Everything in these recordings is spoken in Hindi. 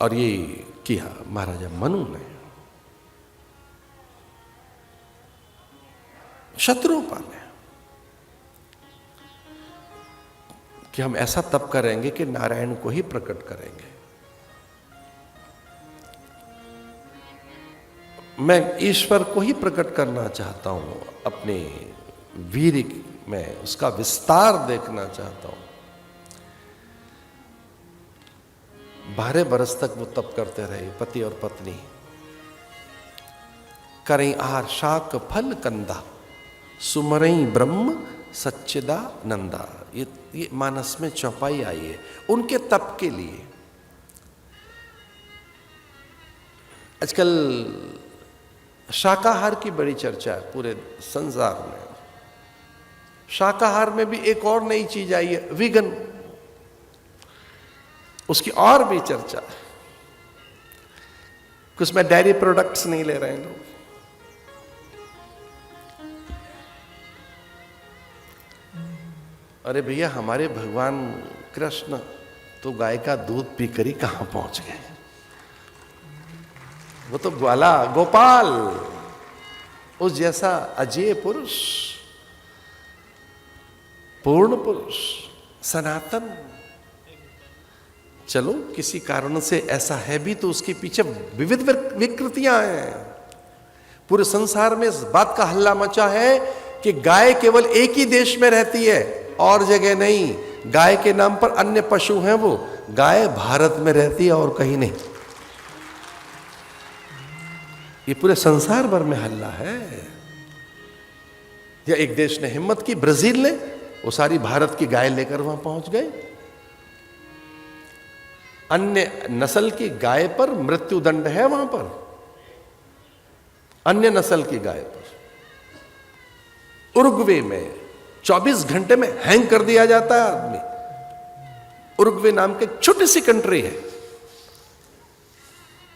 और ये किया महाराजा मनु ने। शत्रुपा ने कि हम ऐसा तप करेंगे कि नारायण को ही प्रकट करेंगे। मैं ईश्वर को ही प्रकट करना चाहता हूं, अपने वीर में उसका विस्तार देखना चाहता हूं। 12 बरस तक वो तप करते रहे, पति और पत्नी। करें आहार शाक फल कंदा, सुमरई ब्रह्म सच्चिदानंदा। ये मानस में चौपाई आई है उनके तप के लिए। आजकल शाकाहार की बड़ी चर्चा है पूरे संसार में। शाकाहार में भी एक और नई चीज आई है, वीगन। उसकी और भी चर्चा है। उसमें डेयरी प्रोडक्ट्स नहीं ले रहे हैं लोग। अरे भैया, हमारे भगवान कृष्ण तो गाय का दूध पीकर ही कहां पहुंच गए। वो तो ग्वाला गोपाल, उस जैसा अजय पुरुष, पूर्ण पुरुष, सनातन। चलो किसी कारण से ऐसा है भी तो उसके पीछे विविध विकृतियां हैं। पूरे संसार में इस बात का हल्ला मचा है कि गाय केवल एक ही देश में रहती है और जगह नहीं। गाय के नाम पर अन्य पशु हैं, वो गाय भारत में रहती है और कहीं नहीं। ये पूरे संसार भर में हल्ला है। या एक देश ने हिम्मत की, ब्राजील ने, वो सारी भारत की गाय लेकर वहां पहुंच गए। अन्य नस्ल की गाय पर मृत्यु दंड है वहां पर, अन्य नस्ल की गाय पर। उरुग्वे में 24 घंटे में हैंग कर दिया जाता है आदमी। उरुग्वे नाम की छोटी सी कंट्री है।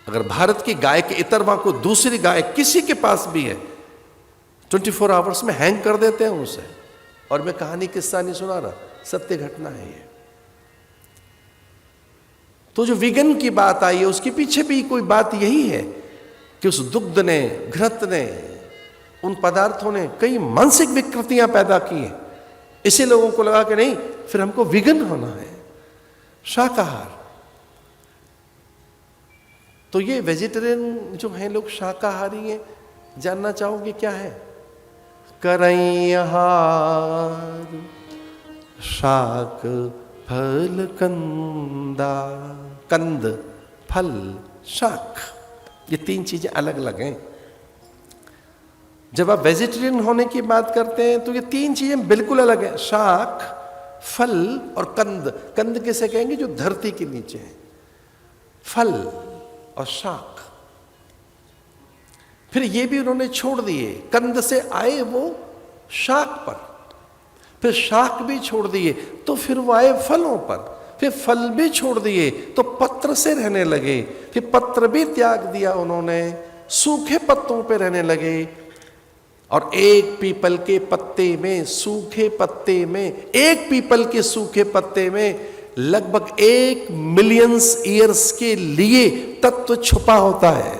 अगर भारत की गाय के इतरवा को दूसरी गाय किसी के पास भी है, 24 आवर्स में हैंग कर देते हैं उसे। और मैं कहानी किस्सा नहीं सुना रहा, सत्य घटना है ये। तो जो वीगन की बात आई है उसके पीछे भी कोई बात यही है कि उस दुग्ध ने, घृत ने, उन पदार्थों ने कई मानसिक विकृतियां पैदा की हैं। इसी लोगों को लगा कि नहीं, फिर हमको वीगन होना है, शाकाहार। तो ये वेजिटेरियन जो हैं लोग, शाकाहारी हैं, जानना चाहोगे क्या है? करई आहार शाक फल कंदा। कंद, फल, शाक, ये 3 चीजें अलग अलग हैं। जब आप वेजिटेरियन होने की बात करते हैं तो ये 3 चीजें बिल्कुल अलग हैं। शाक, फल और कंद। कंद किसे कहेंगे? जो धरती के नीचे है। फल और शाक। फिर ये भी उन्होंने छोड़ दिए, कंद से आए वो शाक पर, फिर शाक भी छोड़ दिए तो फिर वो आए फलों पर, फिर फल भी छोड़ दिए तो पत्र से रहने लगे, फिर पत्र भी त्याग दिया उन्होंने, सूखे पत्तों पे रहने लगे। और एक पीपल के पत्ते में, सूखे पत्ते में, एक पीपल के सूखे पत्ते में लगभग 1 मिलियन ईयर्स के लिए तत्व छुपा होता है।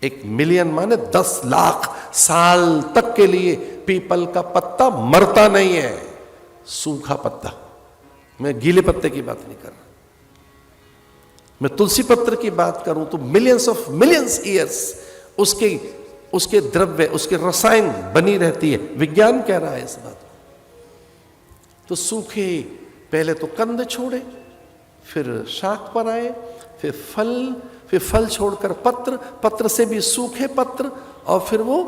1 मिलियन माने 10 लाख साल तक के लिए पीपल का पत्ता मरता नहीं है। सूखा पत्ता, मैं गीले पत्ते की बात नहीं कर रहा, मैं तुलसी पत्र की बात करूं तो मिलियंस ईयर्स उसके द्रव्य, उसके रसायन बनी रहती है। विज्ञान कह रहा है इस बात को। तो सूखे, पहले तो कंद छोड़े, फिर शाक पर आए, फिर फल छोड़कर पत्र, पत्र से भी सूखे पत्र, और फिर वो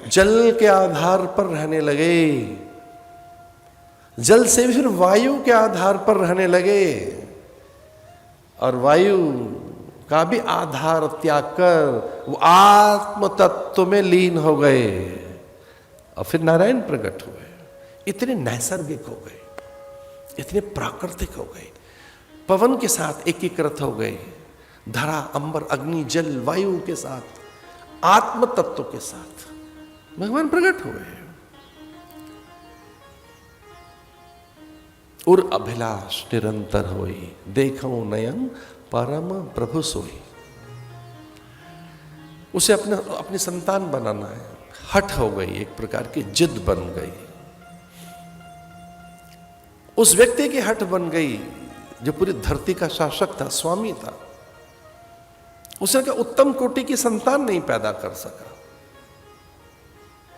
जल के आधार पर रहने लगे, जल से भी फिर वायु के आधार पर रहने लगे, और वायु का भी आधार त्याग कर वो आत्म तत्व में लीन हो गए, और फिर नारायण प्रकट हुए। इतने नैसर्गिक हो गए, इतने प्राकृतिक हो गए, पवन के साथ एकीकृत हो गए, धरा, अंबर, अग्नि, जल, वायु के साथ, आत्म तत्व के साथ भगवान प्रकट हुए। उर अभिलाष निरंतर होई, देखो नयन परम प्रभु सोई। उसे अपनी संतान बनाना है, हट हो गई, एक प्रकार की जिद बन गई। उस व्यक्ति की हट बन गई जो पूरी धरती का शासक था, स्वामी था। उसने कहा उत्तम कोटि की संतान नहीं पैदा कर सका,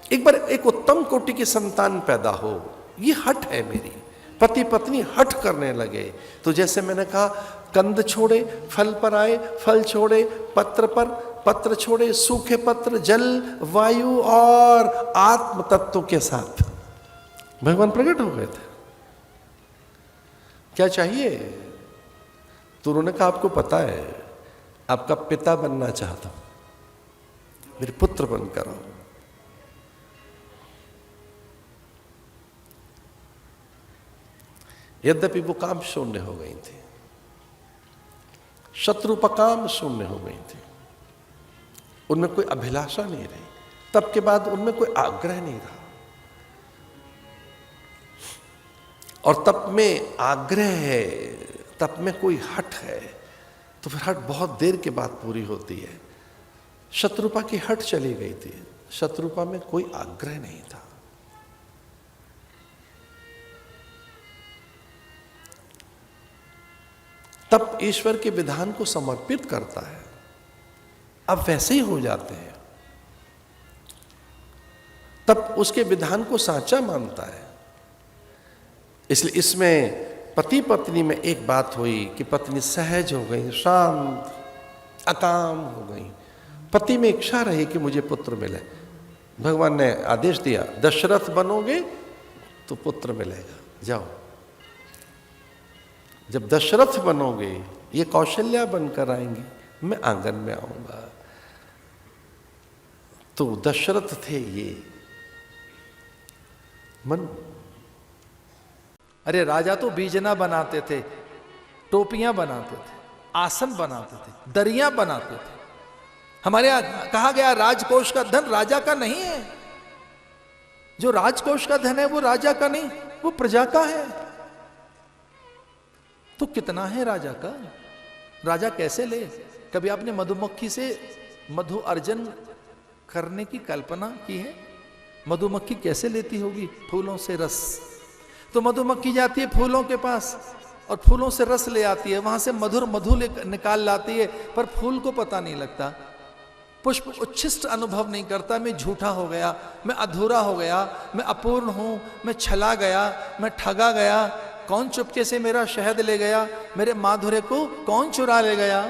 एक बार एक उत्तम कोटि की संतान पैदा हो, ये हट है मेरी। पति पत्नी हट करने लगे। तो जैसे मैंने कहा, कंद छोड़े फल पर आए, फल छोड़े पत्र पर, पत्र छोड़े सूखे पत्र, जल, वायु और आत्म तत्व के साथ भगवान प्रकट हो गए थे। क्या चाहिए? तो उन्होंने कहा आपको पता है, आपका पिता बनना चाहता हूं, मेरे पुत्र बनकर आओ। यद्यपि वो काम शून्य हो गई थी, शत्रुपकाम शून्य हो गई थी, उनमें कोई अभिलाषा नहीं रही। तब के बाद उनमें कोई आग्रह नहीं रहा, और तप में आग्रह है, तप में कोई हट है, तो फिर हट बहुत देर के बाद पूरी होती है। शत्रुपा की हट चली गई थी, शत्रुपा में कोई आग्रह नहीं था। तब ईश्वर के विधान को समर्पित करता है, अब वैसे ही हो जाते हैं। तब उसके विधान को साचा मानता है। इसलिए इसमें पति पत्नी में एक बात हुई कि पत्नी सहज हो गई, शांत, अकाम हो गई। पति में इच्छा रही कि मुझे पुत्र मिले। भगवान ने आदेश दिया, दशरथ बनोगे तो पुत्र मिलेगा, जाओ। जब दशरथ बनोगे, ये कौशल्या बनकर आएंगी, मैं आंगन में आऊंगा। तो दशरथ थे ये मन। अरे राजा तो बीजना बनाते थे, टोपियां बनाते थे, आसन बनाते थे, दरियां बनाते थे। हमारे यहां कहा गया राजकोष का धन राजा का नहीं है। जो राजकोष का धन है वो राजा का नहीं, वो प्रजा का है। तो कितना है राजा का? राजा कैसे ले? कभी आपने मधुमक्खी से मधु अर्जन करने की कल्पना की है? मधुमक्खी कैसे लेती होगी? फूलों से रस। तो मधुमक्खी जाती है फूलों के पास और फूलों से रस ले आती है, वहां से मधुर मधु निकाल लाती है, पर फूल को पता नहीं लगता। पुष्प उच्छिष्ट अनुभव नहीं करता, मैं झूठा हो गया, मैं अधूरा हो गया, मैं अपूर्ण हूं, मैं छला गया, मैं ठगा गया। कौन चुपके से मेरा शहद ले गया? मेरे माधुर्य को कौन चुरा ले गया?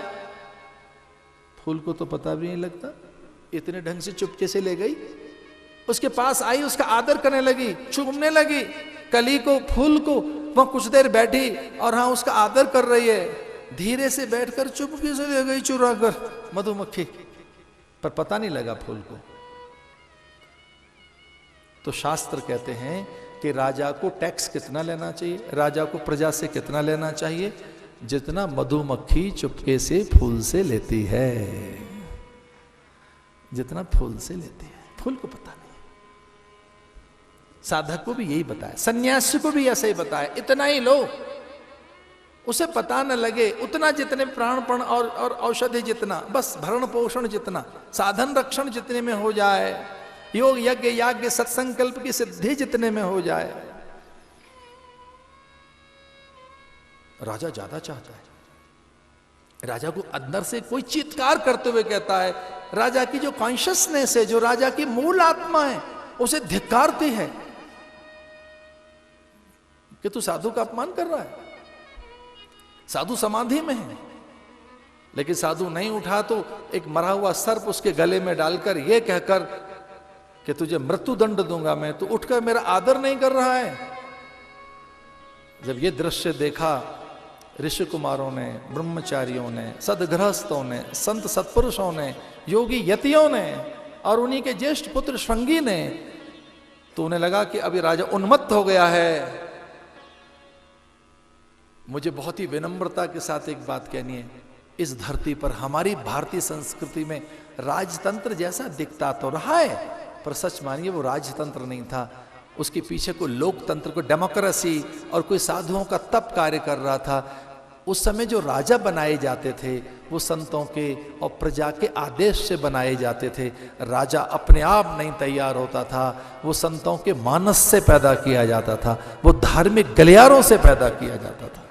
फूल को तो पता भी नहीं लगता, इतने ढंग से चुपके से ले गई। उसके पास आई, उसका आदर करने लगी, चूमने लगी, कली को, फूल को। वह कुछ देर बैठी और हाँ उसका आदर कर रही है। धीरे से बैठकर चुपके से ले गई चुरा कर मधुमक्खी, पर पता नहीं लगा फूल को। तो शास्त्र कहते हैं कि राजा को टैक्स कितना लेना चाहिए? राजा को प्रजा से कितना लेना चाहिए? जितना मधुमक्खी चुपके से फूल से लेती है, जितना फूल से लेती है। फूल को पता नहीं। साधक को भी यही बताया, सन्यासी को भी ऐसा ही बताया, इतना ही लो, उसे पता न लगे उतना, जितने प्राणपण और औषधि जितना, बस भरण पोषण जितना, साधन रक्षण जितने में हो जाए, योग यज्ञ याज्ञ सत्संकल्प की सिद्धि जितने में हो जाए। राजा ज्यादा चाहता है। राजा को अंदर से कोई चीत्कार करते हुए कहता है, राजा की जो कॉन्शियसनेस है, जो राजा की मूल आत्मा है, उसे धिक्कारती है कि तू साधु का अपमान कर रहा है। साधु समाधि में है, लेकिन साधु नहीं उठा तो एक मरा हुआ सर्प उसके गले में डालकर यह कहकर कि तुझे मृत्यु दंड दूंगा मैं, तो उठकर मेरा आदर नहीं कर रहा है। जब ये दृश्य देखा ऋषि कुमारों ने, ब्रह्मचारियों ने, सदगृहस्थों ने, संत सत्पुरुषों ने, योगी यतियों ने और उन्हीं के ज्येष्ठ पुत्र श्रृंगी ने, तो उन्हें लगा कि अभी राजा उन्मत्त हो गया है। मुझे बहुत ही विनम्रता के साथ एक बात कहनी है, इस धरती पर हमारी भारतीय संस्कृति में राजतंत्र जैसा दिखता तो रहा है, पर सच मानिए वो राजतंत्र नहीं था। उसके पीछे कोई लोकतंत्र, कोई डेमोक्रेसी और कोई साधुओं का तप कार्य कर रहा था। उस समय जो राजा बनाए जाते थे वो संतों के और प्रजा के आदेश से बनाए जाते थे। राजा अपने आप नहीं तैयार होता था, वो संतों के मानस से पैदा किया जाता था, वो धार्मिक गलियारों से पैदा किया जाता था।